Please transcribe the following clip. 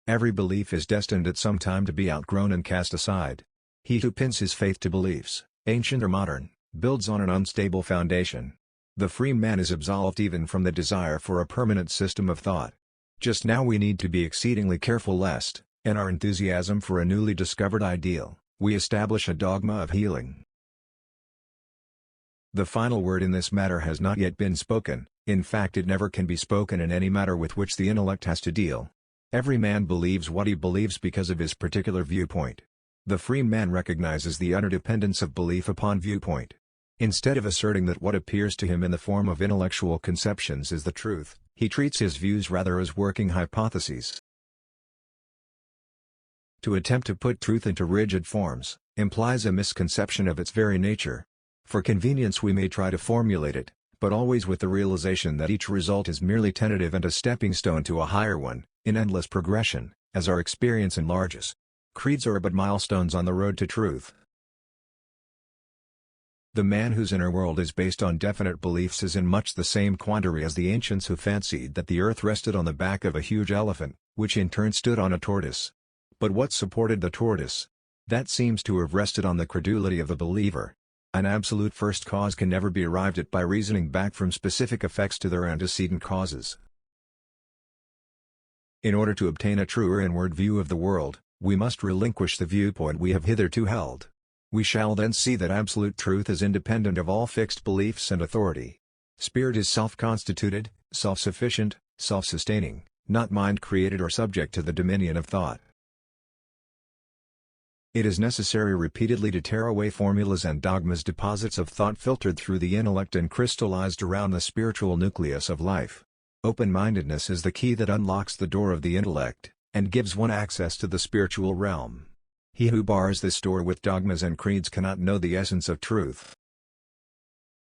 Every belief is destined at some time to be outgrown and cast aside. He who pins his faith to beliefs, ancient or modern, builds on an unstable foundation. The free man is absolved even from the desire for a permanent system of thought. Just now we need to be exceedingly careful lest, in our enthusiasm for a newly discovered ideal, we establish a dogma of healing. The final word in this matter has not yet been spoken, in fact it never can be spoken in any matter with which the intellect has to deal. Every man believes what he believes because of his particular viewpoint. The free man recognizes the utter dependence of belief upon viewpoint. Instead of asserting that what appears to him in the form of intellectual conceptions is the truth, he treats his views rather as working hypotheses. To attempt to put truth into rigid forms, implies a misconception of its very nature. For convenience we may try to formulate it, but always with the realization that each result is merely tentative and a stepping stone to a higher one, in endless progression, as our experience enlarges. Creeds are but milestones on the road to truth. The man whose inner world is based on definite beliefs is in much the same quandary as the ancients who fancied that the earth rested on the back of a huge elephant, which in turn stood on a tortoise. But what supported the tortoise? That seems to have rested on the credulity of the believer. An absolute first cause can never be arrived at by reasoning back from specific effects to their antecedent causes. In order to obtain a truer inward view of the world, we must relinquish the viewpoint we have hitherto held. We shall then see that absolute truth is independent of all fixed beliefs and authority. Spirit is self-constituted, self-sufficient, self-sustaining, not mind-created or subject to the dominion of thought. It is necessary repeatedly to tear away formulas and dogmas, deposits of thought filtered through the intellect and crystallized around the spiritual nucleus of life. Open-mindedness is the key that unlocks the door of the intellect, and gives one access to the spiritual realm. He who bars this door with dogmas and creeds cannot know the essence of truth.